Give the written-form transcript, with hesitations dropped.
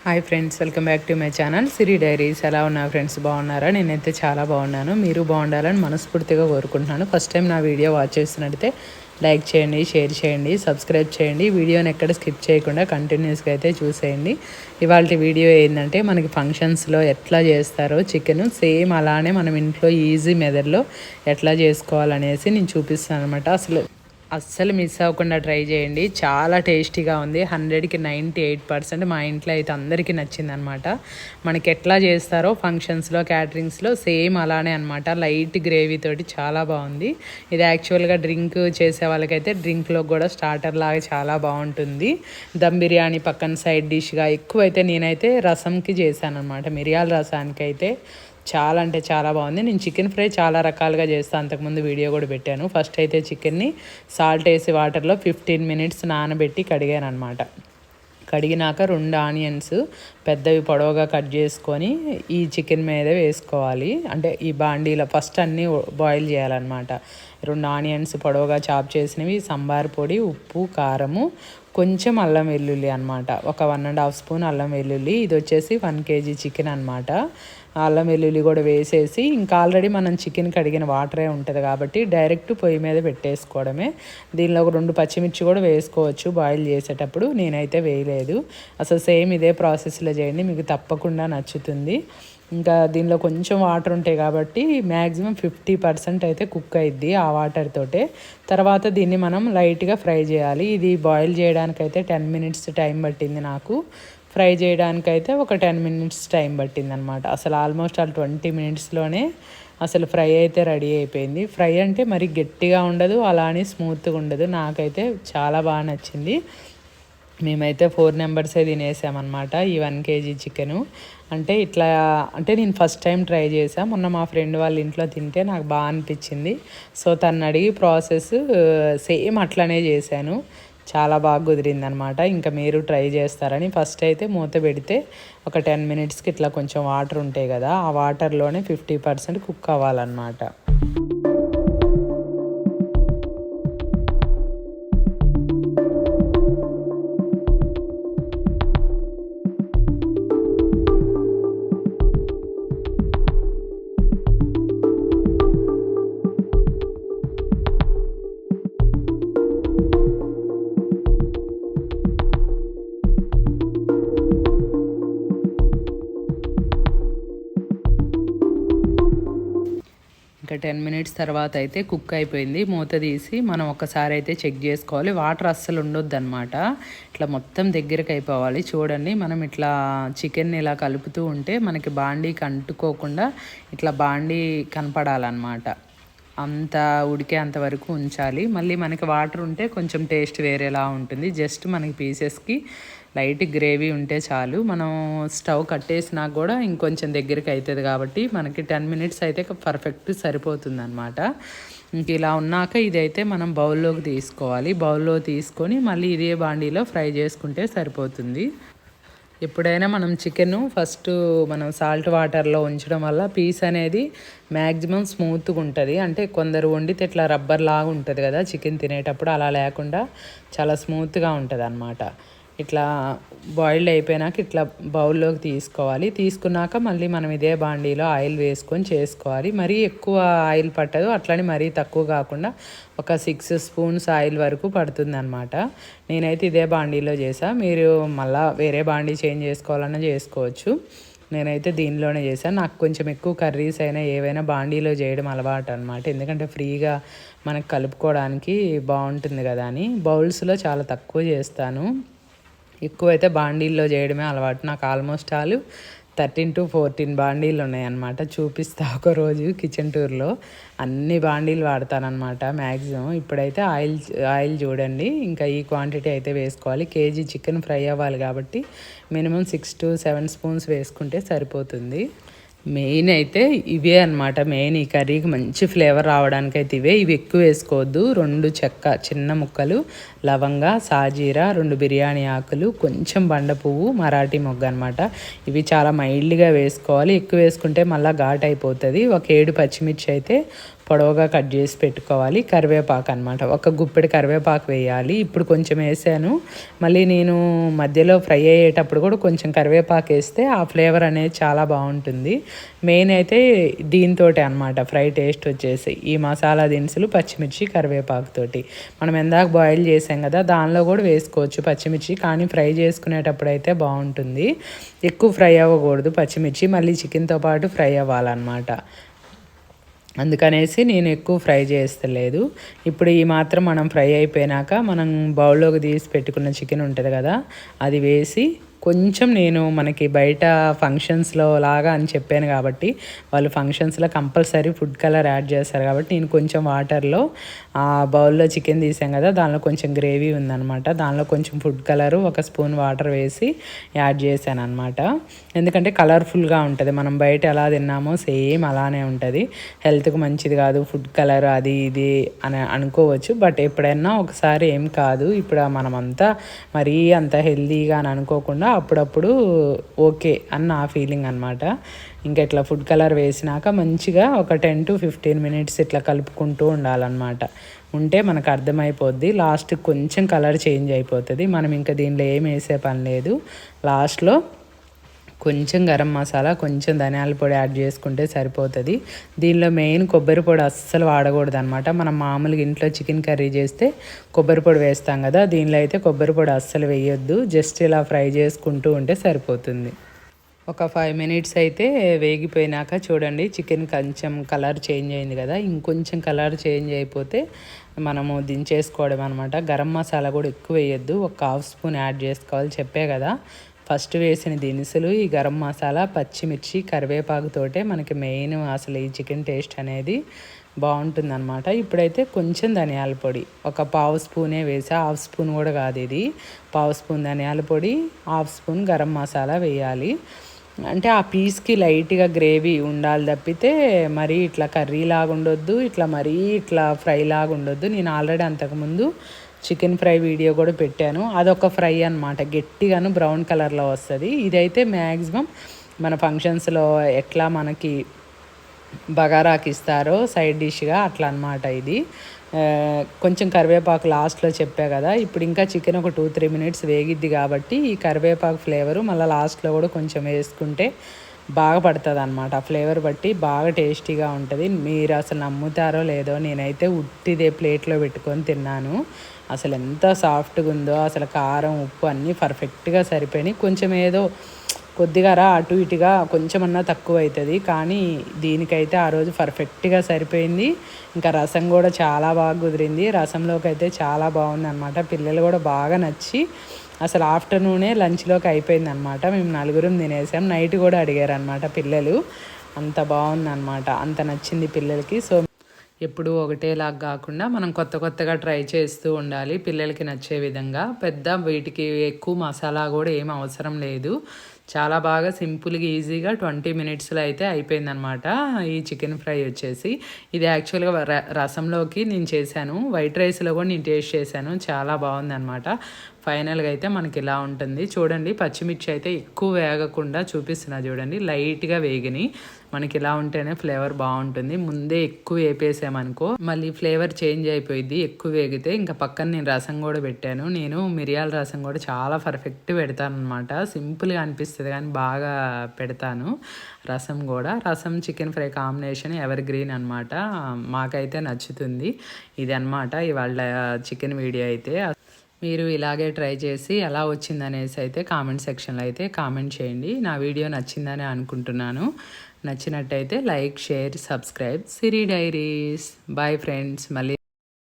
Hi friends, welcome back to my channel Siri diaries. ఎలా ఉన్నారు friends? బాగున్నారా? నేనైతే చాలా బాగున్నాను. మీరు బాగుండాలని మనస్ఫూర్తిగా కోరుకుంటున్నాను. ఫస్ట్ టైం నా వీడియో వాచ్ చేస్తున్నట్టయితే లైక్ చేయండి, షేర్ చేయండి, సబ్స్క్రైబ్ చేయండి. వీడియోని ఎక్కడ స్కిప్ చేయకుండా కంటిన్యూస్గా అయితే చూసేయండి. ఇవాళ వీడియో ఏంటంటే మనకి ఫంక్షన్స్లో ఎట్లా చేస్తారో చికెన్ సేమ్ అలానే మనం ఇంట్లో ఈజీ మెథడ్లో ఎట్లా చేసుకోవాలనేసి నేను చూపిస్తాను అనమాట. అస్సలు మిస్ అవ్వకుండా ట్రై చేయండి. చాలా టేస్టీగా ఉంది. 100కి 98% మా ఇంట్లో అయితే అందరికీ నచ్చిందనమాట. మనకి ఎట్లా చేస్తారో ఫంక్షన్స్లో, క్యాటరింగ్స్లో సేమ్ అలానే అనమాట. లైట్ గ్రేవీ తోటి చాలా బాగుంది. ఇది యాక్చువల్గా డ్రింక్ చేసే వాళ్ళకైతే డ్రింక్లో కూడా స్టార్టర్ లాగా చాలా బాగుంటుంది. దమ్ బిర్యానీ పక్కన సైడ్ డిష్గా ఎక్కువైతే నేనైతే రసంకి చేశాను అనమాట. మిరియాల రసానికి అయితే చాలా అంటే చాలా బాగుంది. నేను చికెన్ ఫ్రై చాలా రకాలుగా చేస్తాను. అంతకుముందు వీడియో కూడా పెట్టాను. ఫస్ట్ అయితే చికెన్ని సాల్ట్ వేసి వాటర్లో 15 మినిట్స్ నానబెట్టి కడిగాను అనమాట. కడిగినాక 2 ఆనియన్స్ పెద్దవి పొడవుగా కట్ చేసుకొని ఈ చికెన్ మీద వేసుకోవాలి. అంటే ఈ బాండీలో ఫస్ట్ అన్నీ బాయిల్ చేయాలన్నమాట. 2 ఆనియన్స్ పొడవుగా చాప్ చేసినవి, సంబార్ పొడి, ఉప్పు, కారము, కొంచెం అల్లం వెల్లుల్లి అనమాట. ఒక 1.5 స్పూన్ అల్లం వెల్లుల్లి. ఇది వచ్చేసి 1 kg చికెన్ అనమాట. అల్లం వెల్లుల్లి కూడా వేసేసి ఇంకా ఆల్రెడీ మనం చికెన్ కడిగిన వాటరే ఉంటుంది కాబట్టి డైరెక్ట్ పొయ్యి మీద పెట్టేసుకోవడమే. దీనిలో ఒక 2 పచ్చిమిర్చి కూడా వేసుకోవచ్చు బాయిల్ చేసేటప్పుడు. నేనైతే వేయలేదు. అసలు సేమ్ ఇదే ప్రాసెస్లో చేయండి, మీకు తప్పకుండా నచ్చుతుంది. ఇంకా దీనిలో కొంచెం వాటర్ ఉంటాయి కాబట్టి మ్యాక్సిమం 50% అయితే కుక్ అయ్యిద్ది ఆ వాటర్ తోటే. తర్వాత దీన్ని మనం లైట్గా ఫ్రై చేయాలి. ఇది బాయిల్ చేయడానికైతే 10 మినిట్స్ టైం పట్టింది నాకు. ఫ్రై చేయడానికైతే ఒక 10 మినిట్స్ టైం పట్టింది అనమాట. అసలు ఆల్మోస్ట్ 20 మినిట్స్లోనే అసలు ఫ్రై అయితే రెడీ అయిపోయింది. ఫ్రై అంటే మరి గట్టిగా ఉండదు, అలానే స్మూత్గా ఉండదు. నాకైతే చాలా బాగా నచ్చింది. మేమైతే 4 మెంబర్సే తినేసామన్నమాట ఈ 1 kg చికెను. అంటే నేను ఫస్ట్ టైం ట్రై చేసాను. మొన్న మా ఫ్రెండ్ వాళ్ళ ఇంట్లో తింటే నాకు బాగా అనిపించింది. సో తను అడిగి ప్రాసెస్ సేమ్ అట్లనే చేశాను. చాలా బాగా కుదిరిందనమాట. ఇంకా మీరు ట్రై చేస్తారని ఫస్ట్ అయితే మూత పెడితే ఒక 10 మినిట్స్కి ఇట్లా కొంచెం వాటర్ ఉంటాయి కదా, ఆ వాటర్లోనే 50% కుక్ అవ్వాలన్నమాట. ఇంకా 10 మినిట్స్ తర్వాత అయితే కుక్ అయిపోయింది. మూత తీసి మనం ఒకసారి అయితే చెక్ చేసుకోవాలి. వాటర్ అస్సలు ఉండొద్దు అనమాట. ఇట్లా మొత్తం దగ్గరకు అయిపోవాలి. చూడండి, మనం ఇట్లా చికెన్ని ఇలా కలుపుతూ ఉంటే మనకి బాండీకి అంటుకోకుండా ఇట్లా బాండీ కనపడాలన్నమాట. అంత ఉడికే అంతవరకు ఉంచాలి. మళ్ళీ మనకి వాటర్ ఉంటే కొంచెం టేస్ట్ వేరేలా ఉంటుంది. జస్ట్ మనకి పీసెస్కి లైట్ గ్రేవీ ఉంటే చాలు. మనం స్టవ్ కట్టేసినా కూడా ఇంకొంచెం దగ్గరికి అవుతుంది కాబట్టి మనకి 10 మినిట్స్ అయితే పర్ఫెక్ట్ సరిపోతుంది అనమాట. ఇంక ఇలా ఉన్నాక ఇదైతే మనం బౌల్లోకి తీసుకోవాలి. బౌల్లో తీసుకొని మళ్ళీ ఇదే బాండీలో ఫ్రై చేసుకుంటే సరిపోతుంది. ఎప్పుడైనా మనం చికెన్ ఫస్ట్ మనం సాల్ట్ వాటర్లో ఉంచడం వల్ల పీస్ అనేది మ్యాక్సిమం స్మూత్గా ఉంటుంది. అంటే కొందరు వండితే ఇట్లా రబ్బర్ లాగా ఉంటుంది కదా చికెన్ తినేటప్పుడు, అలా లేకుండా చాలా స్మూత్గా ఉంటుంది అన్నమాట. ఇట్లా బాయిల్డ్ అయిపోయినాక ఇట్లా బౌల్లోకి తీసుకోవాలి. తీసుకున్నాక మళ్ళీ మనం ఇదే బాండీలో ఆయిల్ వేసుకొని చేసుకోవాలి. మరీ ఎక్కువ ఆయిల్ పట్టదు, అట్లని మరీ తక్కువ కాకుండా ఒక 6 స్పూన్స్ ఆయిల్ వరకు పడుతుంది అనమాట. నేనైతే ఇదే బాండీలో చేసా. మీరు మళ్ళీ వేరే బాండీ చేంజ్ చేసుకోవాలన్నా చేసుకోవచ్చు. నేనైతే దీనిలోనే చేశాను. నాకు కొంచెం ఎక్కువ కర్రీస్ అయినా ఏవైనా బాండీలో చేయడం అలవాటు అనమాట. ఎందుకంటే ఫ్రీగా మనకు కలుపుకోవడానికి బాగుంటుంది కదా అని. బౌల్స్లో చాలా తక్కువ చేస్తాను. ఎక్కువైతే బాండీల్లో చేయడమే అలవాటు. నాకు ఆల్మోస్ట్ 13 to 14 బాండీలు ఉన్నాయన్నమాట. చూపిస్తా ఒకరోజు కిచెన్ టూర్లో. అన్ని బాండీలు వాడతానన్నమాట మ్యాక్సిమం. ఇప్పుడైతే ఆయిల్ చూడండి, ఇంకా ఈ క్వాంటిటీ అయితే వేసుకోవాలి. కేజీ చికెన్ ఫ్రై అవ్వాలి కాబట్టి మినిమం 6 to 7 స్పూన్స్ వేసుకుంటే సరిపోతుంది. మెయిన్ అయితే ఇవే అనమాట. మెయిన్ ఈ కర్రీకి మంచి ఫ్లేవర్ రావడానికి అయితే ఇవి ఎక్కువ వేసుకోవద్దు. 2 చెక్క చిన్న ముక్కలు, లవంగా, సాజీరా, 2 బిర్యానీ ఆకులు, కొంచెం బండ పువ్వు, మరాఠీ మొగ్గ అనమాట. ఇవి చాలా మైల్డ్గా వేసుకోవాలి. ఎక్కువ వేసుకుంటే మళ్ళీ ఘాట్ అయిపోతుంది. ఒక 7 పచ్చిమిర్చి అయితే పొడవుగా కట్ చేసి పెట్టుకోవాలి. కరివేపాకు అనమాట, ఒక గుప్పెడు కరివేపాకు వేయాలి. ఇప్పుడు కొంచెం వేసాను, మళ్ళీ నేను మధ్యలో ఫ్రై అయ్యేటప్పుడు కూడా కొంచెం కరివేపాకు వేస్తే ఆ ఫ్లేవర్ అనేది చాలా బాగుంటుంది. మెయిన్ అయితే దీంతో అనమాట ఫ్రై టేస్ట్ వచ్చేసి ఈ మసాలా దినుసులు, పచ్చిమిర్చి, కరివేపాకుతోటి. మనం ఎందాక బాయిల్ చేసాం కదా, దానిలో కూడా వేసుకోవచ్చు పచ్చిమిర్చి, కానీ ఫ్రై చేసుకునేటప్పుడు అయితే బాగుంటుంది. ఎక్కువ ఫ్రై అవ్వకూడదు పచ్చిమిర్చి, మళ్ళీ చికెన్తో పాటు ఫ్రై అవ్వాలన్నమాట. అందుకనేసి నేను ఎక్కువ ఫ్రై చేస్తలేదు. ఇప్పుడు ఈ మాత్రం మనం ఫ్రై అయిపోయినాక మనం బౌల్లోకి తీసి పెట్టుకున్న చికెన్ ఉంటుంది కదా, అది వేసి కొంచెం నేను మనకి బయట ఫంక్షన్స్లో లాగా అని చెప్పాను కాబట్టి, వాళ్ళు ఫంక్షన్స్లో కంపల్సరీ ఫుడ్ కలర్ యాడ్ చేస్తారు కాబట్టి, నేను కొంచెం వాటర్లో ఆ బౌల్లో చికెన్ తీసాం కదా, దానిలో కొంచెం గ్రేవీ ఉందన్నమాట, దానిలో కొంచెం ఫుడ్ కలరు, ఒక స్పూన్ వాటర్ వేసి యాడ్ చేశాను అనమాట. ఎందుకంటే కలర్ఫుల్గా ఉంటుంది. మనం బయట ఎలా తిన్నామో సేమ్ అలానే ఉంటుంది. హెల్త్కి మంచిది కాదు ఫుడ్ కలర్ అది ఇది అని అనుకోవచ్చు, బట్ ఎప్పుడైనా ఒకసారి ఏం కాదు. ఇప్పుడు మనమంతా మరీ అంత హెల్తీగా అని అనుకోకుండా అప్పుడప్పుడు ఓకే అని నా ఫీలింగ్ అనమాట. ఇంకా ఇట్లా ఫుడ్ కలర్ వేసినాక మంచిగా ఒక 10 to 15 minutes ఇట్లా కలుపుకుంటూ ఉండాలన్నమాట. ఉంటే మనకు అర్థమైపోద్ది. లాస్ట్ కొంచెం కలర్ చేంజ్ అయిపోతుంది. మనం ఇంకా దీనిలో ఏం వేసే పని లేదు. లాస్ట్లో కొంచెం గరం మసాలా, కొంచెం ధనియాల పొడి యాడ్ చేసుకుంటే సరిపోతుంది. దీనిలో మెయిన్ కొబ్బరి పొడి అస్సలు వాడకూడదు అనమాట. మనం మామూలుగా ఇంట్లో చికెన్ కర్రీ చేస్తే కొబ్బరి పొడి వేస్తాం కదా, దీనిలో అయితే కొబ్బరి పొడి అస్సలు వేయొద్దు. జస్ట్ ఇలా ఫ్రై చేసుకుంటూ ఉంటే సరిపోతుంది. ఒక 5 minutes అయితే వేగిపోయినాక చూడండి, చికెన్ కొంచెం కలర్ చేంజ్ అయింది కదా, ఇంకొంచెం కలర్ చేంజ్ అయిపోతే మనము దించేసుకోవడం అనమాట. గరం మసాలా కూడా ఎక్కువ వేయొద్దు, ఒక 1/2 స్పూన్ యాడ్ చేసుకోవాలి. చెప్పే కదా, ఫస్ట్ వేసిన దినుసులు ఈ గరం మసాలా, పచ్చిమిర్చి, కరివేపాకుతోటే మనకి మెయిన్ అసలు ఈ చికెన్ టేస్ట్ అనేది బాగుంటుందన్నమాట. ఇప్పుడైతే కొంచెం ధనియాల పొడి ఒక 1/2 స్పూనే వేసా, 1/2 స్పూన్ కూడా కాదు ఇది, 1/2 స్పూన్ ధనియాల పొడి, 1/2 స్పూన్ గరం మసాలా వేయాలి. అంటే ఆ పీస్కి లైట్గా గ్రేవీ ఉండాలి తప్పితే మరీ ఇట్లా కర్రీ లాగా ఉండొద్దు, ఇట్లా మరీ ఇట్లా ఫ్రై లాగా ఉండొద్దు. నేను ఆల్రెడీ అంతకుముందు చికెన్ ఫ్రై వీడియో కూడా పెట్టాను, అదొక ఫ్రై అనమాట, గట్టిగాను బ్రౌన్ కలర్లో వస్తుంది. ఇదైతే మ్యాక్సిమం మన ఫంక్షన్స్లో ఎట్లా మనకి బగారాకి ఇస్తారో సైడ్ డిష్గా అట్లా అనమాట. ఇది కొంచెం కరివేపాకు లాస్ట్లో చెప్పా కదా, ఇప్పుడు ఇంకా చికెన్ ఒక 2-3 minutes వేగిద్ది కాబట్టి ఈ కరివేపాకు ఫ్లేవరు మళ్ళీ లాస్ట్లో కూడా కొంచెం వేసుకుంటే బాగా పడుతుంది అనమాట. ఆ ఫ్లేవర్ బట్టి బాగా టేస్టీగా ఉంటుంది. మీరు అసలు నమ్ముతారో లేదో, నేనైతే ఉట్టిదే ప్లేట్లో పెట్టుకొని తిన్నాను. అసలు ఎంత సాఫ్ట్గా ఉందో, అసలు కారం ఉప్పు అన్నీ పర్ఫెక్ట్గా సరిపోయినాయి. కొంచెం ఏదో కొద్దిగా అటు ఇటుగా కొంచెమన్నా తక్కువ అవుతుంది, కానీ దీనికైతే ఆ రోజు పర్ఫెక్ట్గా సరిపోయింది. ఇంకా రసం కూడా చాలా బాగా కుదిరింది. రసంలోకి అయితే చాలా బాగుంది అనమాట. పిల్లలు కూడా బాగా నచ్చి అసలు ఆఫ్టర్నూనే లంచ్లోకి అయిపోయింది అనమాట. మేము 4 తినేసాం. నైట్ కూడా అడిగారు అనమాట పిల్లలు, అంత బాగుందన్నమాట, అంత నచ్చింది పిల్లలకి. సో ఎప్పుడు ఒకటేలాగా కాకుండా మనం కొత్త కొత్తగా ట్రై చేస్తూ ఉండాలి పిల్లలకి నచ్చే విధంగా. వీటికి ఎక్కువ మసాలా కూడా ఏం అవసరం లేదు. చాలా బాగా సింపుల్గా ఈజీగా 20 minutesలో అయితే అయిపోయిందనమాట ఈ చికెన్ ఫ్రై వచ్చేసి. ఇది యాక్చువల్గా రసంలోకి నేను చేశాను, వైట్ రైస్లో కూడా నేను టేస్ట్ చేశాను, చాలా బాగుందనమాట. ఫైనల్గా అయితే మనకి ఇలా ఉంటుంది చూడండి. పచ్చిమిర్చి అయితే ఎక్కువ వేగకుండా చూపిస్తున్నా చూడండి, లైట్గా వేగిని. మనకి ఇలా ఉంటేనే ఫ్లేవర్ బాగుంటుంది. ముందే ఎక్కువ వేపేసామనుకో మళ్ళీ ఫ్లేవర్ చేంజ్ అయిపోయింది ఎక్కువ వేగితే. ఇంకా పక్కన నేను రసం కూడా పెట్టాను. నేను మిరియాల రసం కూడా చాలా పర్ఫెక్ట్ పెడతాను అనమాట. సింపుల్గా అనిపిస్తుంది కానీ బాగా పెడతాను రసం కూడా. రసం chicken fry combination ever green అనమాట, మాకైతే నచ్చుతుంది. ఇది అనమాట ఇవాళ చికెన్ వీడియో అయితే. మీరు ఇలాగే ట్రై చేసి ఎలా వచ్చిందనేసి అయితే కామెంట్ సెక్షన్లో అయితే కామెంట్ చేయండి. నా వీడియో నచ్చిందని అనుకుంటున్నాను. నచ్చినట్టయితే like, share, subscribe Siri diaries. Bye friends. మళ్ళీ